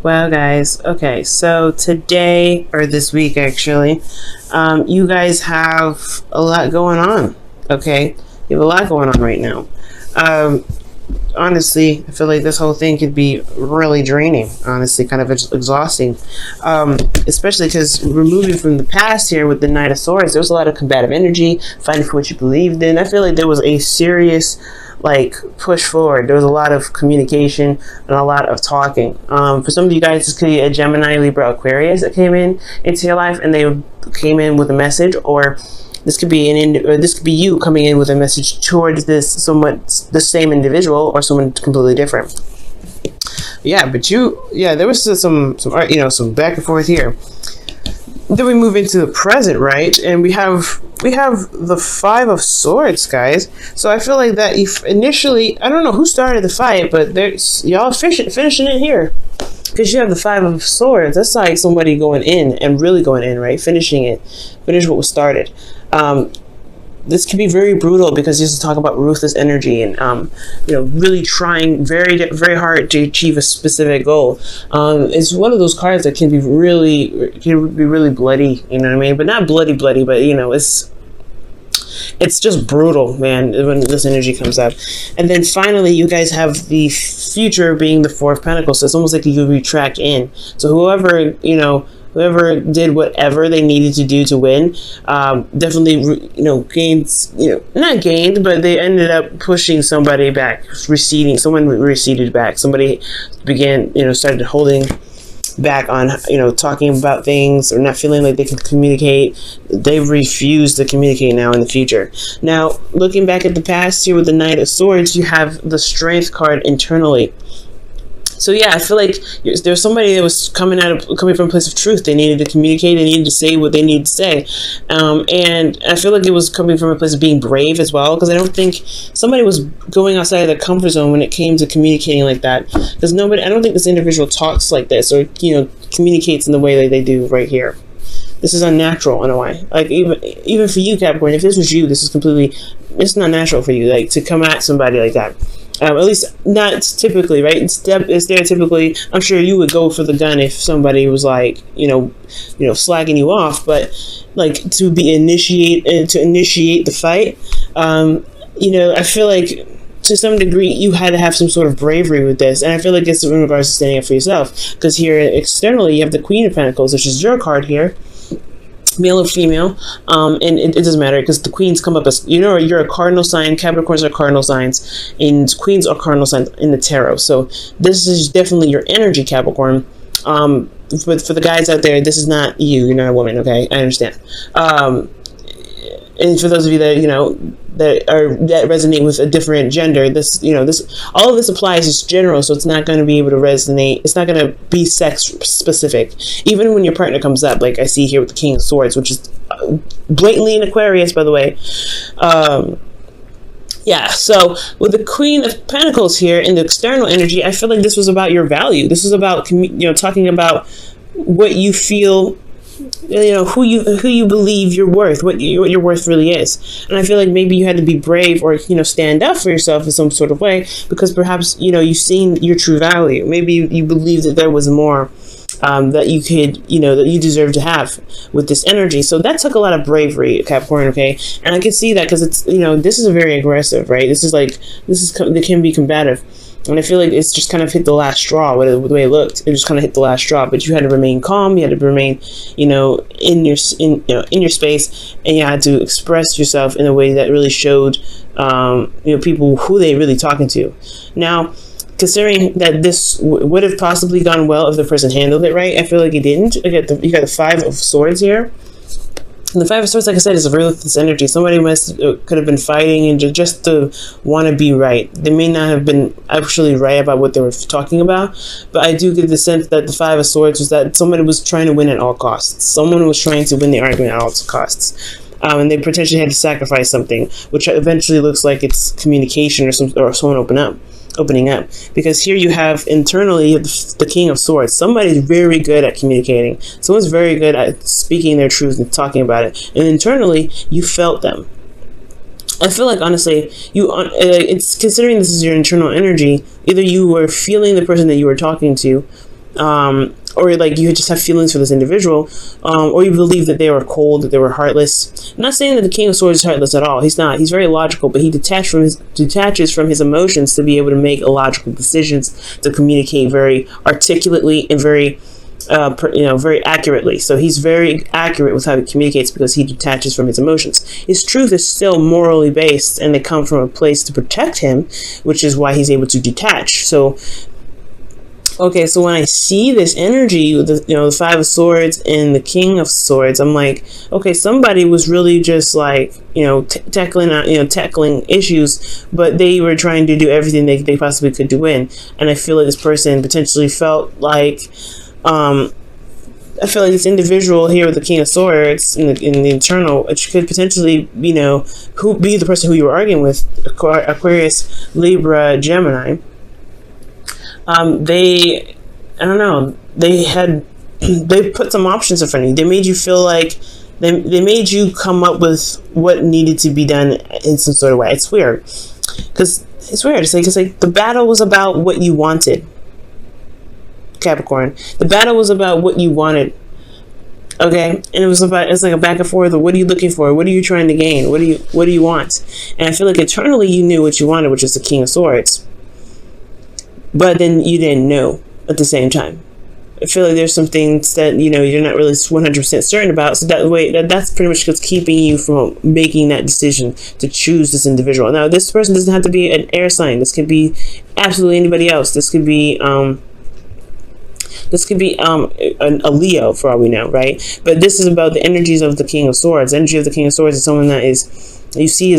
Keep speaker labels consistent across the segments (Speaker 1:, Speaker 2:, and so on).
Speaker 1: Well, guys, okay, so today, or this week actually, you guys have a lot going on, okay? You have a lot going on right now. Um, Honestly, I feel like this whole thing could be really draining, honestly, kind of exhausting. Especially because we're moving from the past here with the Knight of Swords. There was a lot of combative energy, fighting for what you believed in. I feel like there was a serious push forward. There was a lot of communication and a lot of talking. For some of you guys, this could be a Gemini, Libra, Aquarius that came in into your life, and they came in with a message, or this could be this could be you coming in with a message towards this somewhat the same individual or someone completely different. Yeah, but there was some back and forth here. Then we move into the present, right? And we have the Five of Swords, guys. So I feel like that if initially, I don't know who started the fight, but there's y'all finishing it here. Because you have the Five of Swords. That's like somebody going in and really going in, right? Finish what was started. This can be very brutal because this is talking about ruthless energy and really trying very very hard to achieve a specific goal. It's one of those cards that can be really bloody, you know what I mean? But not bloody, but it's just brutal, man, when this energy comes up. And then finally, you guys have the future being the Four of Pentacles. So it's almost like you retract in. So whoever did whatever they needed to do to win, definitely, gains, not gained, but they ended up pushing somebody back, someone receded back. Somebody started holding back on, talking about things or not feeling like they can communicate. They refuse to communicate now in the future. Now, looking back at the past here with the Knight of Swords, you have the Strength card internally. So yeah, I feel like there's somebody that was coming from a place of truth. They needed to communicate. They needed to say what they needed to say, and I feel like it was coming from a place of being brave as well. Because I don't think somebody was going outside of their comfort zone when it came to communicating like that. Because I don't think this individual talks like this or communicates in the way that they do right here. This is unnatural in a way. Like even for you, Capricorn, if this was you, it's not natural for you to come at somebody like that. At least not typically, right? Stereotypically, I'm sure you would go for the gun if somebody was slagging you off. But to initiate the fight, I feel like to some degree you had to have some sort of bravery with this, and I feel like it's in regards to standing up for yourself. Because here externally, you have the Queen of Pentacles, which is your card here. Male or female, and it doesn't matter because the queens come up as you're a cardinal sign. Capricorns are cardinal signs, and queens are cardinal signs in the tarot. So this is definitely your energy, Capricorn. But for the guys out there, this is not you. You're not a woman, okay? I understand. And for those of you that that resonate with a different gender, all of this applies as general, so it's not going to be able to resonate. It's not going to be sex specific. Even when your partner comes up, like I see here with the King of Swords, which is blatantly an Aquarius, by the way. So with the Queen of Pentacles here in the external energy, I feel like this was about your value. This is about talking about what you feel. Who you believe you're worth, what your worth really is. And I feel like maybe you had to be brave or stand up for yourself in some sort of way because perhaps you've seen your true value. Maybe you believe that there was more that you could that you deserve to have with this energy. So that took a lot of bravery, Capricorn, okay? And I can see that because it's this is very aggressive, right? They can be combative. And I feel like it's just kind of hit the last straw with the way it looked. It just kind of hit the last straw. But you had to remain calm. You had to remain, in your space, and you had to express yourself in a way that really showed, people who they really talking to. Now, considering that this would have possibly gone well if the person handled it right, I feel like it didn't. You got the Five of Swords here. And the Five of Swords, like I said, is a ruthless energy. Somebody could have been fighting and just to want to be right. They may not have been actually right about what they were talking about, but I do get the sense that the Five of Swords was that somebody was trying to win at all costs. Someone was trying to win the argument at all costs. And they potentially had to sacrifice something, which eventually looks like it's communication or someone opening up, because here you have internally the King of Swords. Somebody's very good at communicating. Someone's very good at speaking their truth and talking about it, and internally you felt them. I feel like honestly it's considering this is your internal energy, either you were feeling the person that you were talking to, or like you just have feelings for this individual, or you believe that they were cold, that they were heartless. I'm not saying that the King of Swords is heartless at all. He's not. He's very logical, but he detaches from his emotions to be able to make logical decisions, to communicate very articulately and very very accurately. So he's very accurate with how he communicates because he detaches from his emotions. His truth is still morally based, and they come from a place to protect him, which is why he's able to detach. So, okay, so when I see this energy, the Five of Swords and the King of Swords, I'm like, okay, somebody was really just like, tackling issues, but they were trying to do everything they possibly could to win. And I feel like this person potentially felt like, I feel like this individual here with the King of Swords in the internal, it could potentially, who be the person who you were arguing with, Aquarius, Libra, Gemini. They put some options in front of you. They made you feel like they made you come up with what needed to be done in some sort of way. It's weird because it's weird. It's like the battle was about what you wanted. Capricorn. The battle was about what you wanted. Okay, and it's like a back and forth of what are you looking for? What are you trying to gain? What do you want? And I feel like internally you knew what you wanted, which is the King of Swords. But then you didn't know at the same time. I feel like there's some things that you're not really 100% certain about. So that's pretty much what's keeping you from making that decision to choose this individual. Now, this person doesn't have to be an air sign. This could be absolutely anybody else. This could be a Leo for all we know, right? But this is about the energies of the King of Swords. The energy of the King of Swords is someone that is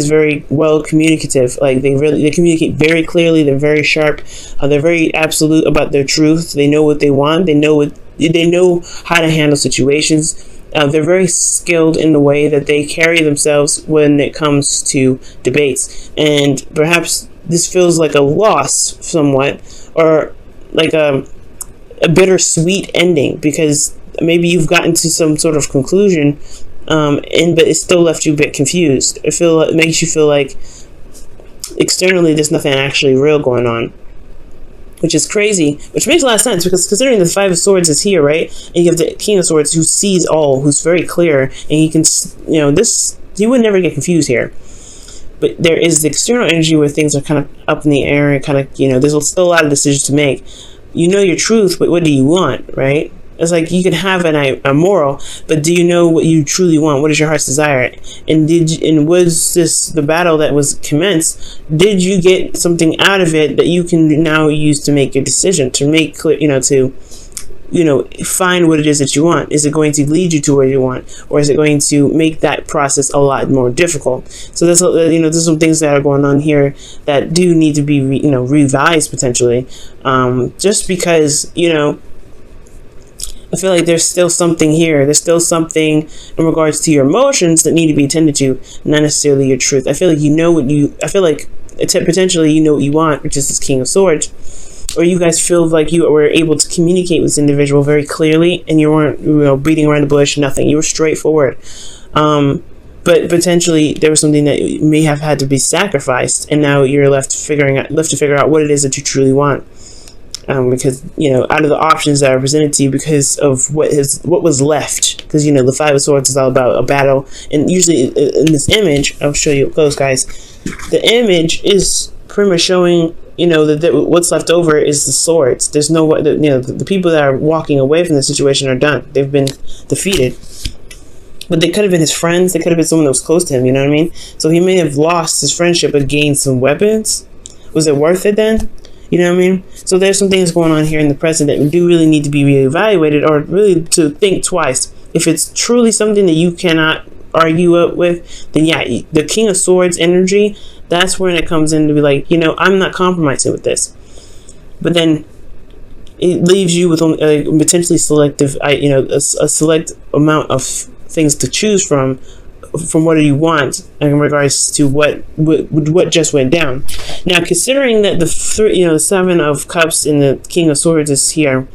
Speaker 1: very well communicative. Like they communicate very clearly. They're very sharp. They're very absolute about their truth. They know what they want. They know how to handle situations. They're very skilled in the way that they carry themselves when it comes to debates. And perhaps this feels like a loss somewhat, or like a bittersweet ending, because maybe you've gotten to some sort of conclusion, but it still left you a bit confused. It makes you feel like externally there's nothing actually real going on, which is crazy, which makes a lot of sense, because considering the Five of Swords is here, right? And you have the King of Swords who sees all, who's very clear, and he can, he would never get confused here. But there is the external energy where things are kind of up in the air, and kind of, there's still a lot of decisions to make. You know your truth, but what do you want, right? It's like you can have a moral, but do you know what you truly want? What is your heart's desire? And was this the battle that was commenced? Did you get something out of it that you can now use to make your decision, to make clear, find what it is that you want? Is it going to lead you to where you want, or is it going to make that process a lot more difficult? So there's some things that are going on here that do need to be revised potentially, just because I feel like there's still something here. There's still something in regards to your emotions that need to be attended to, not necessarily your truth. I feel like I feel like potentially you know what you want, which is this King of Swords. Or you guys feel like you were able to communicate with this individual very clearly, and you weren't beating around the bush, nothing. You were straightforward. But potentially there was something that may have had to be sacrificed, and now you're left to figure out what it is that you truly want. Because out of the options that are presented to you, because of what was left, because the Five of Swords is all about a battle, and usually in this image, I'll show you up close, guys. The image is pretty much showing that what's left over is the swords. There's no the people that are walking away from the situation are done. They've been defeated. But they could have been his friends. They could have been someone that was close to him. You know what I mean? So he may have lost his friendship but gained some weapons. Was it worth it then? You know what I mean? So there's some things going on here in the present that do really need to be reevaluated, or really to think twice. If it's truly something that you cannot argue with, then yeah, the King of Swords energy, that's when it comes in to be like, I'm not compromising with this. But then it leaves you with a potentially selective, a select amount of things to choose from what do you want in regards to what just went down. Now, considering that the Seven of Cups and the King of Swords is here,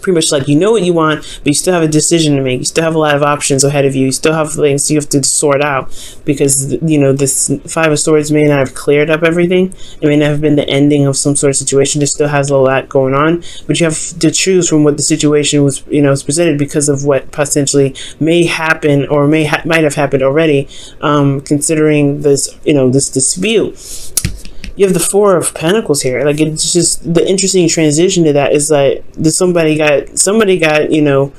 Speaker 1: pretty much like, you know what you want, but you still have a decision to make. You still have a lot of options ahead of you. You still have things you have to sort out, because, you know, this Five of Swords may not have cleared up everything. It may not have been the ending of some sort of situation. There still has a lot going on, but you have to choose from what the situation was, you know, is presented, because of what potentially may happen, or might have happened already, considering this, you know, this dispute. You have the Four of Pentacles here. Like, it's just the interesting transition to that is like, somebody got, you know,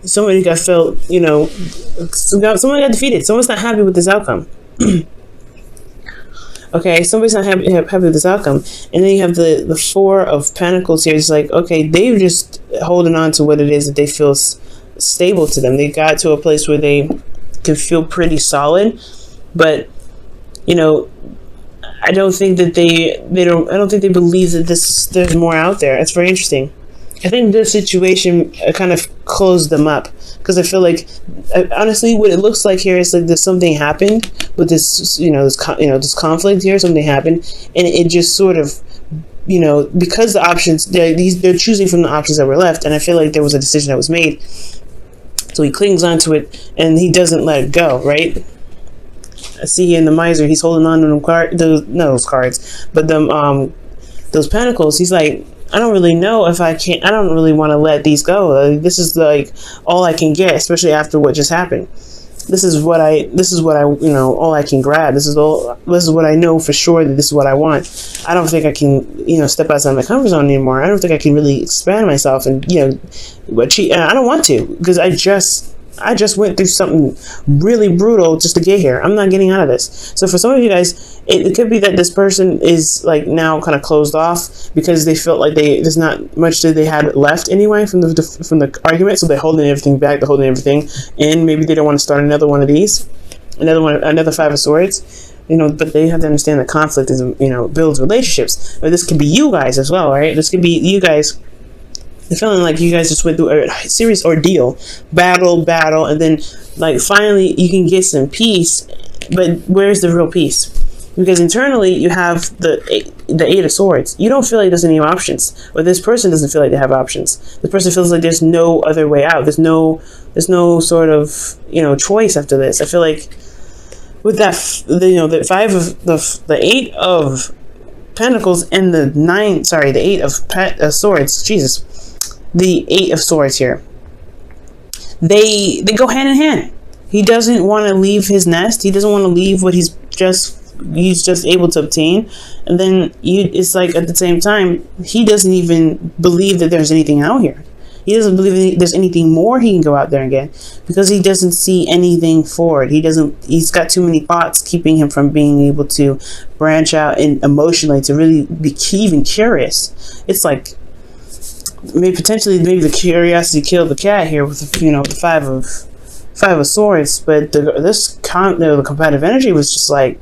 Speaker 1: somebody got felt, you know, someone got defeated. Someone's not happy with this outcome. Okay, somebody's not happy with this outcome. And then you have the Four of Pentacles here. It's like, okay, they're just holding on to what it is that they feel stable to them. They got to a place where they can feel pretty solid, but, you know, I don't think that I don't think they believe that there's more out there. It's very interesting. I think this situation kind of closed them up, because I feel like, honestly, what it looks like here is like there's something happened with this, you know, this conflict here. Something happened, and it just sort of, you know, because the options they're choosing from the options that were left, and I feel like there was a decision that was made. So he clings onto it, and he doesn't let it go, right? I see here in the Miser, he's holding on to those cards, but those Pentacles. He's like, I don't really know if I can. I don't really want to let these go. This is like all I can get, especially after what just happened. This is what I, you know, all I can grab. This is what I know for sure, that this is what I want. I don't think I can, you know, step outside my comfort zone anymore. I don't think I can really expand myself, and, you know, I don't want to, because I just went through something really brutal just to get here. I'm not getting out of this. So for some of you guys, it could be that this person is like now kind of closed off, because they felt like there's not much that they had left anyway from the argument. So they're holding everything back. They're holding everything, and maybe they don't want to start another one of these, another Five of Swords. You know, but they have to understand that conflict is, you know, builds relationships. But this could be you guys as well, right? This could be you guys. You're feeling like you guys just went through a serious ordeal, battle, and then like finally you can get some peace. But where's the real peace? Because internally you have the Eight of Swords. You don't feel like there's any options, or this person doesn't feel like they have options. This person feels like there's no other way out. There's no sort of, you know, choice after this. I feel like with that, you know, the Eight of Pentacles and the Eight of Swords. Jesus. The Eight of Swords here, they go hand in hand. He doesn't want to leave his nest. He doesn't want to leave what he's just able to obtain. And then it's like at the same time, he doesn't even believe that there's anything out here. He doesn't believe there's anything more he can go out there and get, because he doesn't see anything forward. He's got too many thoughts keeping him from being able to branch out and emotionally to really be even curious. It's like, maybe the curiosity killed the cat here with, you know, the Five of Swords. But the competitive energy was just like,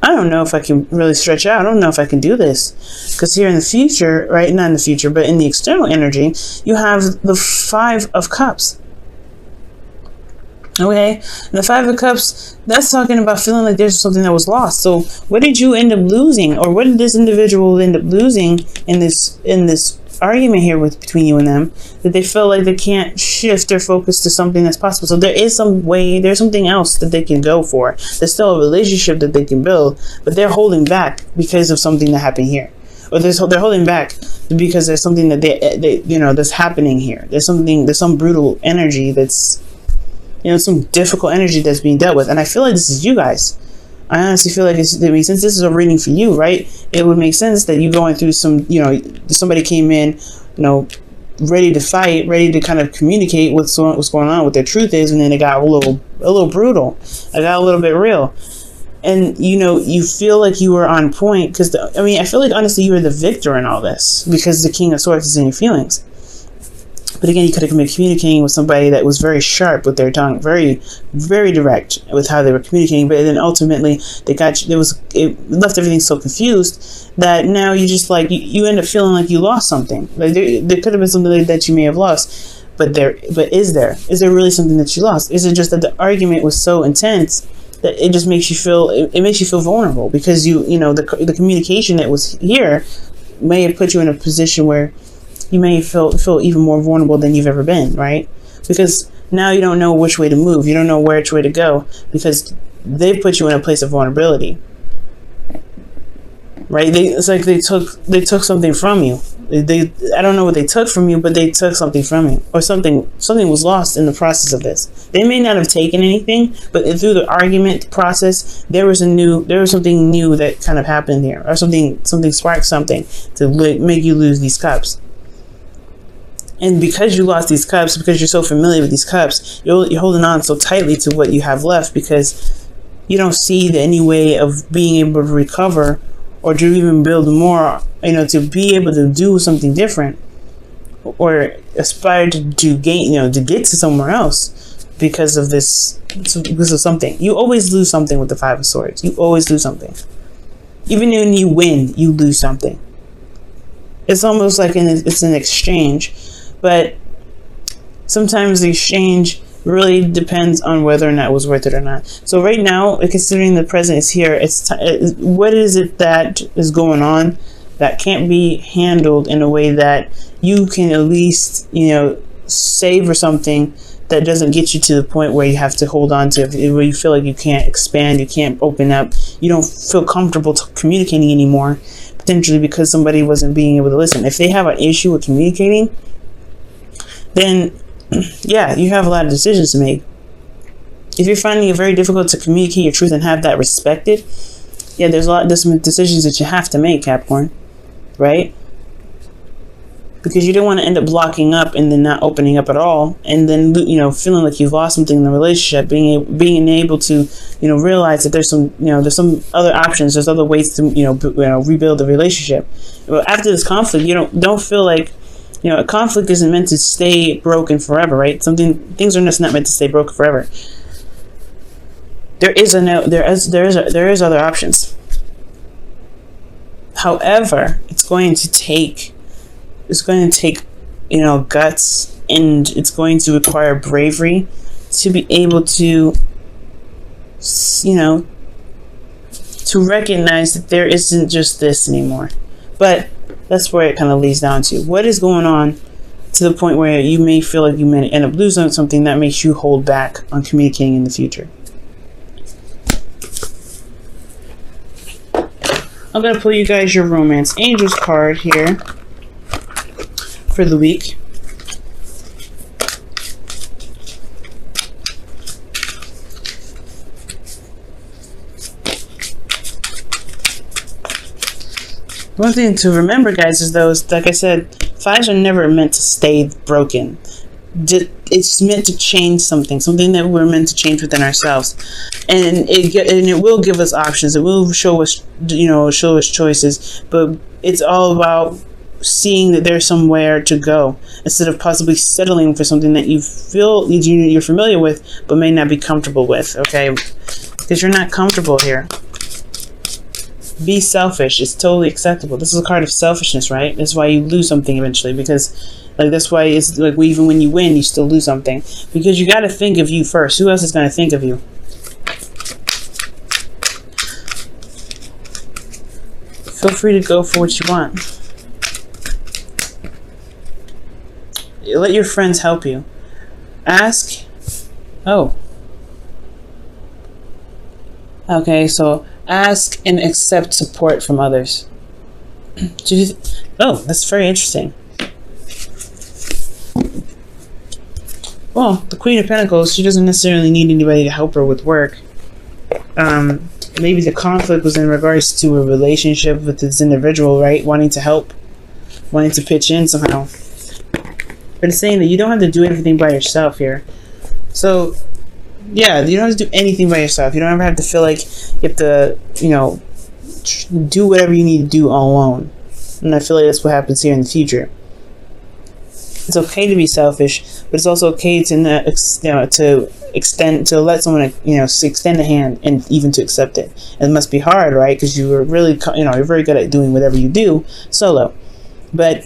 Speaker 1: I don't know if I can really stretch out. I don't know if I can do this, because here in the future, right? Not in the future, but in the external energy, you have the Five of Cups. Okay, and the Five of Cups, that's talking about feeling like there's something that was lost. So what did you end up losing, or what did this individual end up losing in this argument here between you and them, that they feel like they can't shift their focus to something that's possible? So there is some way, there's something else that they can go for. There's still a relationship that they can build, but they're holding back because of something that happened here. Or they're holding back because there's something that they you know, that's happening here. There's some brutal energy that's, you know, some difficult energy that's being dealt with. And I feel like this is you guys. I honestly feel like since this is a reading for you, right, it would make sense that you're going through some, you know, somebody came in, you know, ready to fight, ready to kind of communicate what's going on, what their truth is, and then it got a little brutal. It got a little bit real. And, you know, you feel like you were on point, because, I feel like, honestly, you were the victor in all this, because the King of Swords is in your feelings. But again, you could have been communicating with somebody that was very sharp with their tongue, very, very direct with how they were communicating. But then ultimately, it left everything so confused that now you just like, you end up feeling like you lost something. Like there could have been something that you may have lost, but is there really something that you lost? Is it just that the argument was so intense that it just makes you feel, it makes you feel vulnerable, because you know, the communication that was here may have put you in a position where you may feel even more vulnerable than you've ever been, right? Because now you don't know which way to move. You don't know which way to go because they put you in a place of vulnerability, right? It's like they took something from you. I don't know what they took from you, but they took something from you, or something was lost in the process of this. They may not have taken anything, but through the argument process, there was something new that kind of happened here, or something sparked something to make you lose these cups. And because you lost these cups, because you're so familiar with these cups, you're holding on so tightly to what you have left because you don't see any way of being able to recover or to even build more, to be able to do something different or aspire to gain, to get to somewhere else because of this, because of something. You always lose something with the Five of Swords. You always lose something. Even when you win, you lose something. It's almost like it's an exchange, but sometimes the exchange really depends on whether or not it was worth it or not. So right now, considering the present is here, what is it that is going on that can't be handled in a way that you can at least, savor something that doesn't get you to the point where you have to hold on to, where you feel like you can't expand, you can't open up, you don't feel comfortable communicating anymore, potentially because somebody wasn't being able to listen. If they have an issue with communicating, then yeah, you have a lot of decisions to make. If you're finding it very difficult to communicate your truth and have that respected, yeah, there's some decisions that you have to make, Capricorn, right? Because you don't want to end up blocking up and then not opening up at all, and then feeling like you've lost something in the relationship. Being able to realize that there's some other options, there's other ways to rebuild the relationship. But after this conflict, you don't feel like. A conflict isn't meant to stay broken forever, right? Things are just not meant to stay broken forever. There is other options. However, it's going to take guts, and it's going to require bravery to be able to to recognize that there isn't just this anymore. But that's where it kind of leads down to. What is going on to the point where you may feel like you may end up losing something that makes you hold back on communicating in the future? I'm going to pull you guys your Romance Angels card here for the week. One thing to remember, guys, is those, like I said, fives are never meant to stay broken. It's meant to change something that we're meant to change within ourselves, and it will give us options. It will show us, choices. But it's all about seeing that there's somewhere to go instead of possibly settling for something that you feel you're familiar with but may not be comfortable with. Okay, because you're not comfortable here. Be selfish. It's totally acceptable. This is a card of selfishness, right? That's why you lose something eventually, because that's why it's like even when you win, you still lose something, because you got to think of you first. Who else is going to think of you? Feel free to go for what you want. Let your friends help you. Ask. Oh. Okay, so ask and accept support from others. Oh, that's very interesting. Well, the Queen of Pentacles, she doesn't necessarily need anybody to help her with work. Maybe the conflict was in regards to a relationship with this individual, right? Wanting to help, wanting to pitch in somehow. But it's saying that you don't have to do everything by yourself here. So, yeah, you don't have to do anything by yourself. You don't ever have to feel like you have to, do whatever you need to do all alone. And I feel like that's what happens here in the future. It's okay to be selfish, but it's also okay to let someone extend a hand and even to accept it. And it must be hard, right? Because you are really you're very good at doing whatever you do solo. But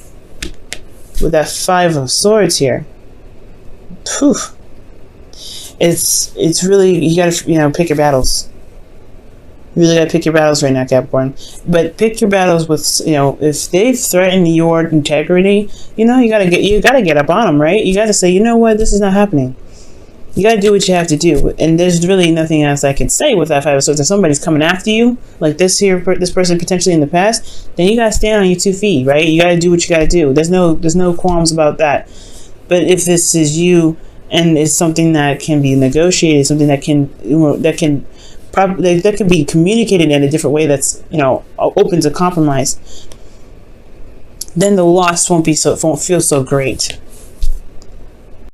Speaker 1: with that Five of Swords here, it's really, you gotta pick your battles. You really gotta pick your battles right now, Capricorn. But pick your battles with, you know, if they've threatened your integrity, you know, you gotta get up on them, right? You gotta say, you know what, this is not happening. You gotta do what you have to do, and there's really nothing else I can say with that Five of Swords. If somebody's coming after you, like this person potentially in the past, then you gotta stand on your 2 feet, right? You gotta do what you gotta do. There's no qualms about that. But if this is you, and it's something that can be negotiated, something that can, you know, that can be communicated in a different way, that's, you know, open to compromise, then the loss won't feel so great.